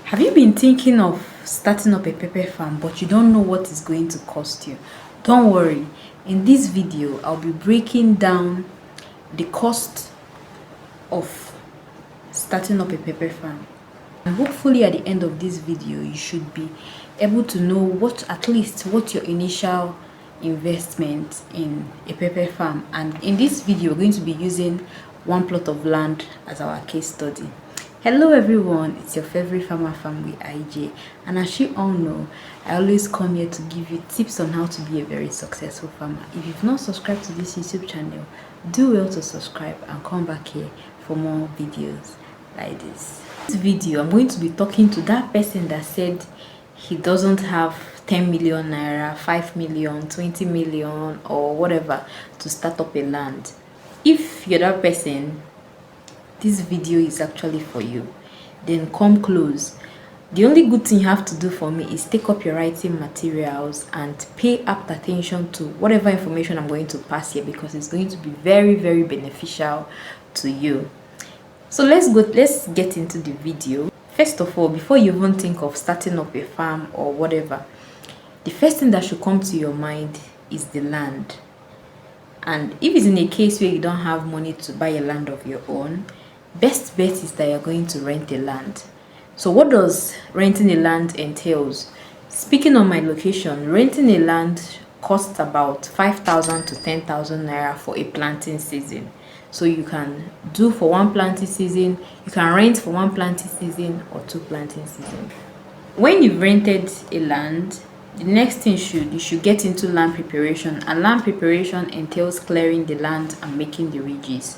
Have you been thinking of starting up a pepper farm but you don't know what it's going to cost you? Don't worry. In this video, I'll be breaking down the cost of starting up a pepper farm. And hopefully at the end of this video, you should be able to know at least what your initial investment in a pepper farm. And in this video, we're going to be using one plot of land as our case study. Hello everyone, it's your favorite farmer family IJ, and as you all know, I always come here to give you tips on how to be a very successful farmer. If you've not subscribed to this YouTube channel, do well to subscribe and come back here for more videos like this. In this video, I'm going to be talking to that person that said he doesn't have 10 million naira, 5 million, 20 million or whatever to start up a land. If you're that person, this video is actually for you. Then come close. The only good thing you have to do for me is take up your writing materials and pay apt attention to whatever information I'm going to pass here, because it's going to be very, very beneficial to you. So let's get into the video. First of all, before you even think of starting up a farm or whatever, the first thing that should come to your mind is the land. And if it's in a case where you don't have money to buy a land of your own, best bet is that you're going to rent a land. So what does renting a land entails? Speaking on my location, renting a land costs about 5,000 to 10,000 naira for a planting season. So you can do for one planting season, you can rent for one planting season or two planting seasons. When you've rented a land, the next thing you should get into land preparation, and land preparation entails clearing the land and making the ridges.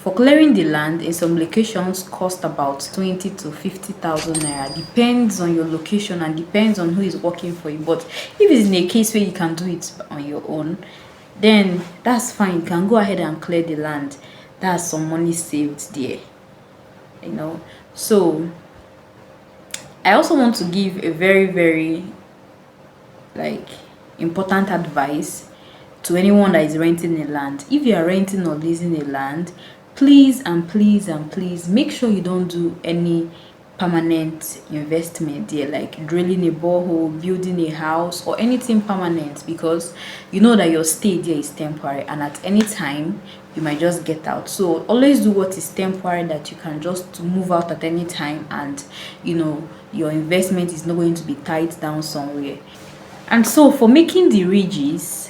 For clearing the land, in some locations cost about 20 to 50,000 naira. Depends on your location and depends on who is working for you. But if it's in a case where you can do it on your own, then that's fine. You can go ahead and clear the land. That's some money saved there, So I also want to give a very, very important advice to anyone that is renting a land. If you are renting or leasing a land, please and please and please make sure you don't do any permanent investment there, like drilling a borehole, building a house, or anything permanent, because you know that your stay there is temporary and at any time you might just get out. So always do what is temporary, that you can just move out at any time, and your investment is not going to be tied down somewhere. And so for making the ridges,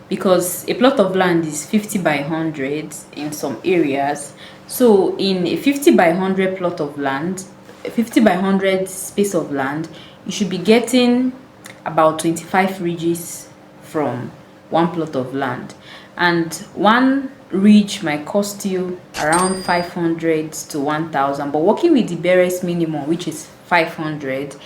because a plot of land is 50 by 100 in some areas, so in a 50 by 100 plot of land, a 50 by 100 space of land, you should be getting about 25 ridges from one plot of land, and one ridge might cost you around 500 to 1,000. But working with the barest minimum, which is 500,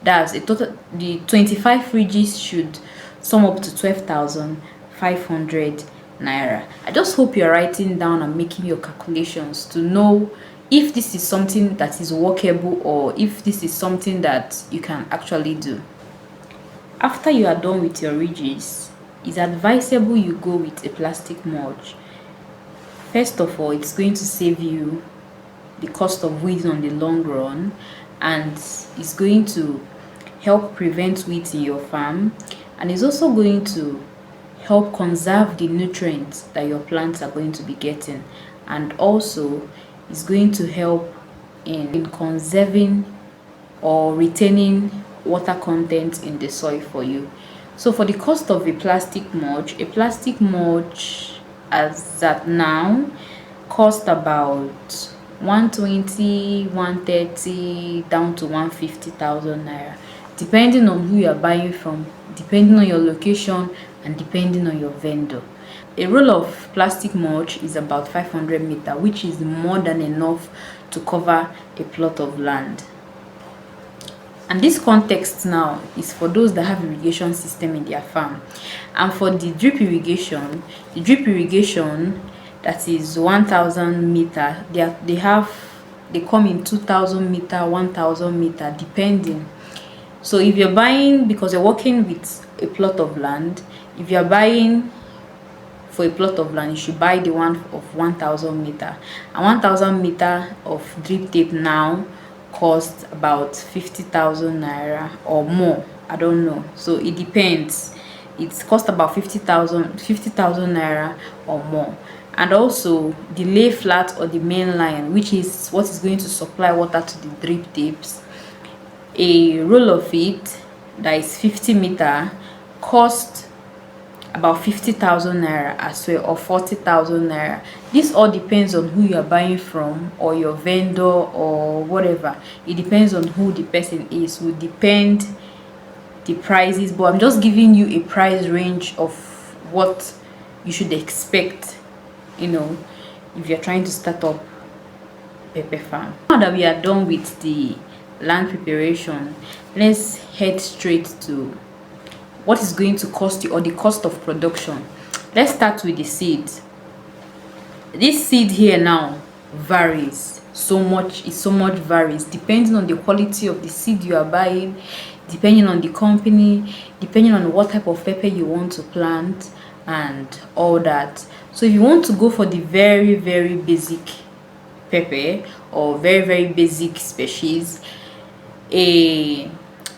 that's a total. The 25 ridges should sum up to 12,500 naira. I just hope you're writing down and making your calculations to know if this is something that is workable or if this is something that you can actually do. After you are done with your ridges, it's advisable you go with a plastic mulch. First of all, it's going to save you the cost of weeding on the long run, and it's going to help prevent weeds in your farm, and it's also going to help conserve the nutrients that your plants are going to be getting, and also it's going to help in conserving or retaining water content in the soil for you. So for the cost of a plastic mulch as at now cost about 120, 130 down to 150,000 naira, depending on who you are buying from, depending on your location, and depending on your vendor. A roll of plastic mulch is about 500 meters, which is more than enough to cover a plot of land. And this context now is for those that have irrigation system in their farm. And for the drip irrigation, that is 1,000 meter, they come in 2,000 meter, 1,000 meter, depending. So if you're buying, because you're working with a plot of land, if you're buying for a plot of land, you should buy the one of 1,000 meter, and 1,000 meter of drip tape now cost about 50,000 naira or more. I don't know, so it depends. It's cost about 50,000 naira or more. And also the lay flat or the main line, which is what is going to supply water to the drip tips, a roll of it that is 50 meter cost about 50,000 naira as well, or 40,000 naira. This all depends on who you are buying from, or your vendor, or whatever. It depends on who the person is, will depend the prices, but I'm just giving you a price range of what you should expect, you know, if you're trying to start up pepper farm. Now that we are done with the land preparation, let's head straight to what is going to cost you, or the cost of production. Let's start with the seed. This seed here now varies so much. It so much varies depending on the quality of the seed you are buying, depending on the company, depending on what type of pepper you want to plant and all that. So if you want to go for the very basic pepper, or very basic species, a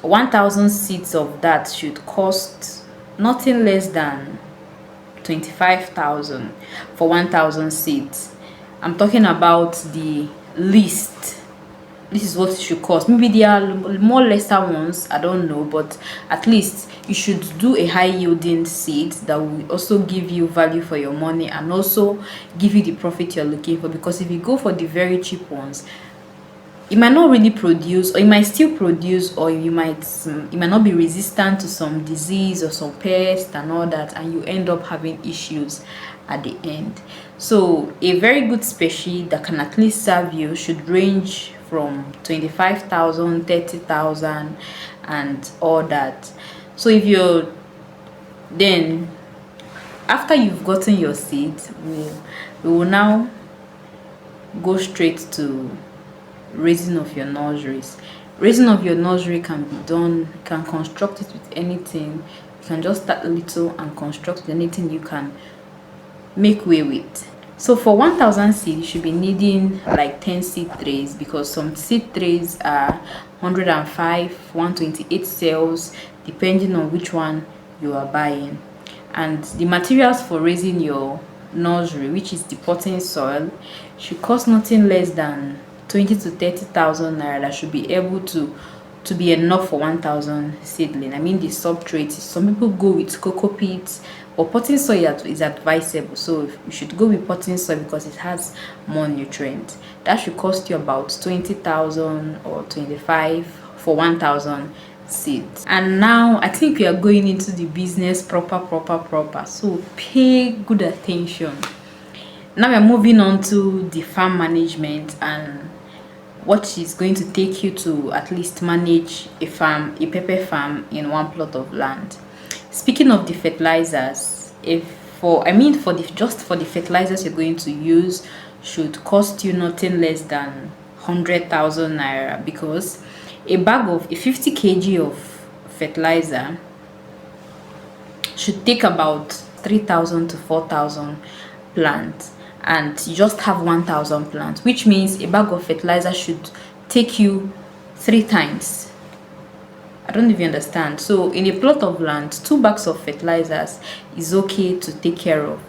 1,000 seeds of that should cost nothing less than 25,000 for 1,000 seeds. I'm talking about the least. This is what it should cost. Maybe there are more lesser ones, I don't know, but at least you should do a high yielding seed that will also give you value for your money and also give you the profit you're looking for. Because if you go for the very cheap ones, it might not really produce, or it might still produce, or it might not be resistant to some disease or some pest and all that, and you end up having issues at the end. So a very good species that can at least serve you should range from 25,000, 30,000 and all that. So if you're then, after you've gotten your seed, we will now go straight to raising of your nurseries. Raising of your nursery can be done, you can construct it with anything. You can just start little and construct with anything you can make way with. So for 1,000 seed, you should be needing like 10 seed trays, because some seed trays are 105, 128 cells, depending on which one you are buying. And the materials for raising your nursery, which is the potting soil, should cost nothing less than 20 to 30,000 naira. That should be able to be enough for 1,000 seedling. I mean the substrate. Some people go with cocoa peats, but potting soil is advisable. So you should go with potting soil because it has more nutrients. That should cost you about 20,000 or 25 for 1,000 seeds. And now I think we are going into the business proper. So pay good attention. Now we're moving on to the farm management and what is going to take you to at least manage a farm, a pepper farm in one plot of land. Speaking of the fertilizers, for the fertilizers you're going to use should cost you nothing less than 100,000 naira, because a bag of a 50 kg of fertilizer should take about 3,000 to 4,000 plants, and you just have 1,000 plants, which means a bag of fertilizer should take you 3 times. I don't even understand. So in a plot of land, 2 bags of fertilizers is okay to take care of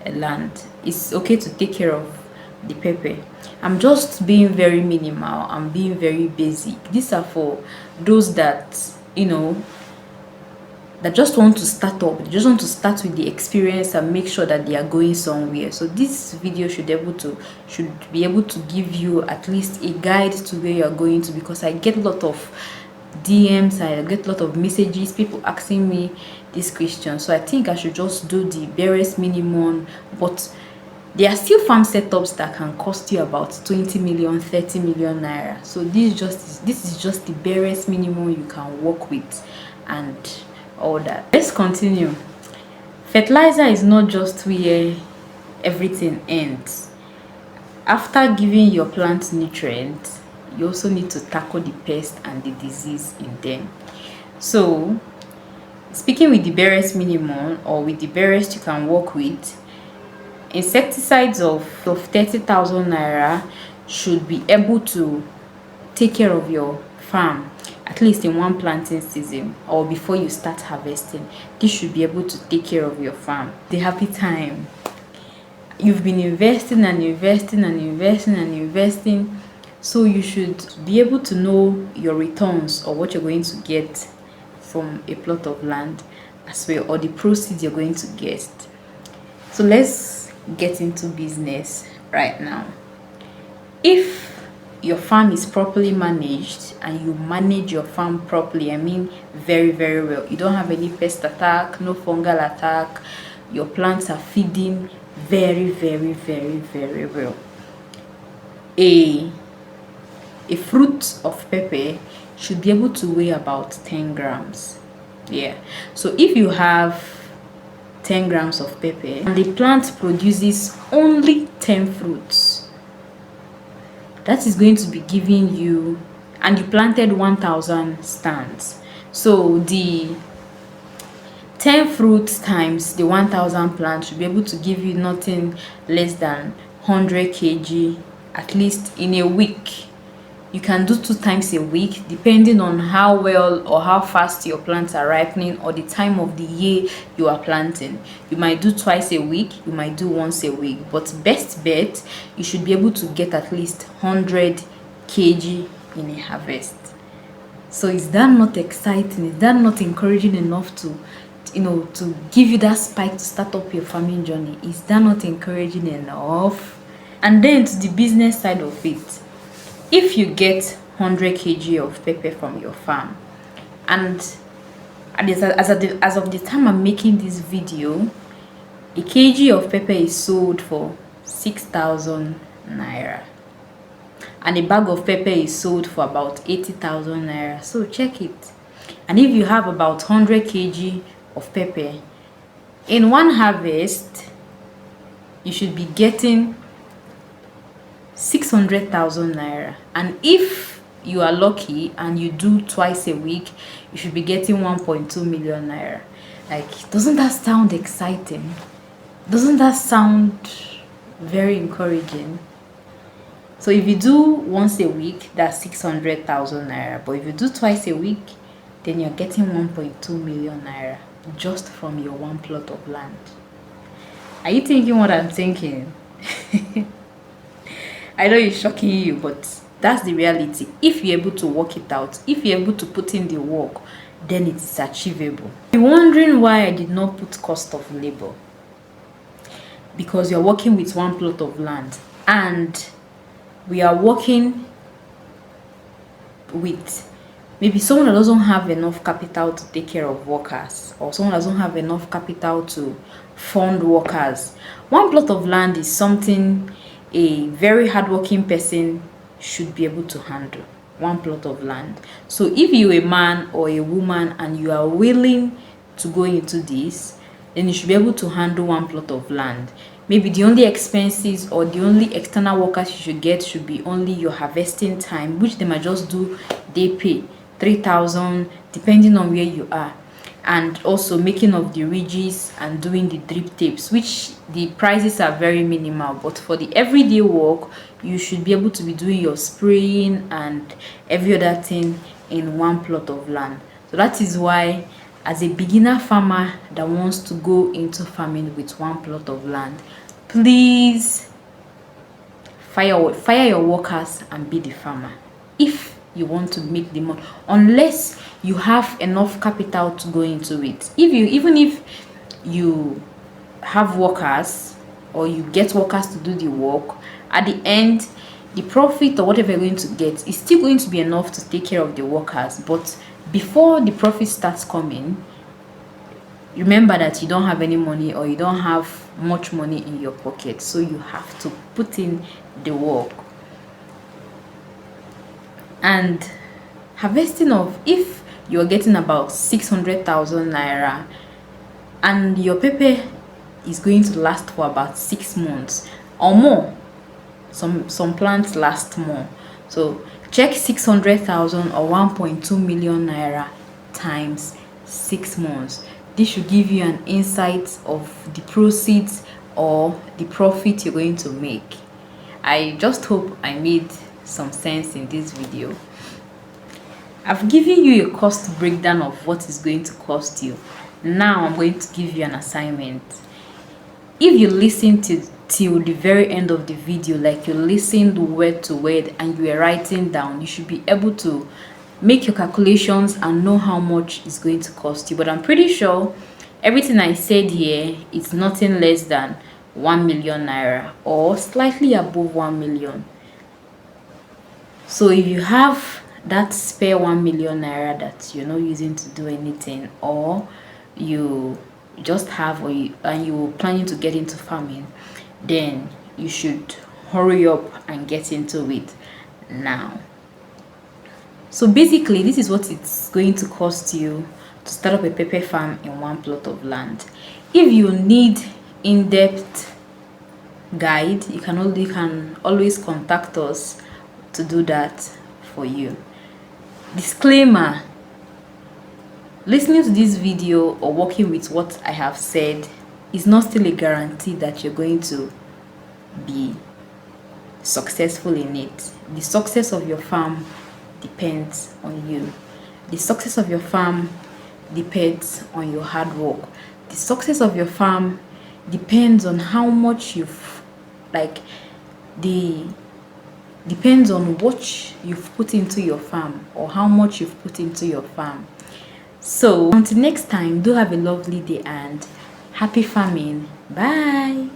a land. It's okay to take care of the pepper. I'm just being very minimal. I'm being very basic. These are for those that, you know, that just want to start up. They just want to start with the experience and make sure that they are going somewhere. So this video should be able to give you at least a guide to where you are going to, because I get a lot of DMs, I get a lot of messages, people asking me this question. So I think I should just do the barest minimum, but there are still farm setups that can cost you about 20 million, 30 million naira. So this is just the barest minimum you can work with and all that. Let's continue. Fertilizer is not just where everything ends. After giving your plants nutrients, you also need to tackle the pest and the disease in them. So speaking with the barest minimum, or with the barest you can work with, insecticides of 30,000 naira should be able to take care of your farm, at least in one planting season or before you start harvesting, this should be able to take care of your farm. The happy time. You've been investing and investing and investing and investing, so you should be able to know your returns or what you're going to get from a plot of land as well, or the proceeds you're going to get. So let's get into business right now. If your farm is properly managed and you manage your farm properly, I mean very well, you don't have any pest attack, no fungal attack, your plants are feeding very well, a fruit of pepper should be able to weigh about 10 grams. Yeah, so if you have 10 grams of pepper and the plant produces only 10 fruits, that is going to be giving you, and you planted 1000 stands, so the 10 fruits times the 1000 plants should be able to give you nothing less than 100 kg at least in a week. You can do 2 times a week depending on how well or how fast your plants are ripening or the time of the year you are planting. You might do twice a week, you might do once a week, but best bet, you should be able to get at least 100 kg in a harvest. So is that not exciting? Is that not encouraging enough to to give you that spike to start up your farming journey? Is that not encouraging enough? And then to the business side of it, if you get 100 kg of pepper from your farm, and as of the time I'm making this video, a kg of pepper is sold for 6,000 naira, and a bag of pepper is sold for about 80,000 naira. So check it. And if you have about 100 kg of pepper, in one harvest you should be getting 600,000 naira, and if you are lucky and you do twice a week, you should be getting 1.2 million naira. Like, doesn't that sound exciting? Doesn't that sound very encouraging? So if you do once a week, that's 600,000 naira, but if you do twice a week, then you're getting 1.2 million naira just from your one plot of land. Are you thinking what I'm thinking? I know it's shocking you, but that's the reality. If you're able to work it out, if you're able to put in the work, then it is achievable. You're wondering why I did not put cost of labor. Because you're working with one plot of land, and we are working with maybe someone that doesn't have enough capital to take care of workers, or someone that doesn't have enough capital to fund workers. One plot of land is something a very hardworking person should be able to handle. One plot of land. So if you're a man or a woman and you are willing to go into this, then you should be able to handle one plot of land. Maybe the only expenses or the only external workers you should get should be only your harvesting time, which they might just do day pay, 3,000 depending on where you are, and also making of the ridges and doing the drip tapes, which the prices are very minimal. But for the everyday work, you should be able to be doing your spraying and every other thing in one plot of land. So that is why, as a beginner farmer that wants to go into farming with one plot of land, please fire your workers and be the farmer if you want to make the money, unless you have enough capital to go into it. Even if you have workers or you get workers to do the work, at the end the profit or whatever you're going to get is still going to be enough to take care of the workers. But before the profit starts coming, remember that you don't have any money or you don't have much money in your pocket, so you have to put in the work. And harvesting of, if you're getting about 600,000 naira and your pepper is going to last for about 6 months or more, some plants last more, so check 600,000 or 1.2 million naira times 6 months. This should give you an insight of the proceeds or the profit you're going to make. I just hope I made some sense in this video. I've given you a cost breakdown of what is going to cost you. Now I'm going to give you an assignment. If you listen till the very end of the video, like you listened word to word and you are writing down, you should be able to make your calculations and know how much it's going to cost you. But I'm pretty sure everything I said here is nothing less than 1 million naira or slightly above 1 million. So if you have that spare 1 million naira that you're not using to do anything, or you just have, and you're planning to get into farming, then you should hurry up and get into it now. So basically, this is what it's going to cost you to start up a pepper farm in one plot of land. If you need in-depth guide, you can always contact us to do that for you. Disclaimer: listening to this video or working with what I have said is not still a guarantee that you're going to be successful in it. The success of your farm depends on you. The success of your farm depends on your hard work. The success of your farm depends on how much depends on what you've put into your farm, or how much you've put into your farm. So until next time, do have a lovely day and happy farming. Bye.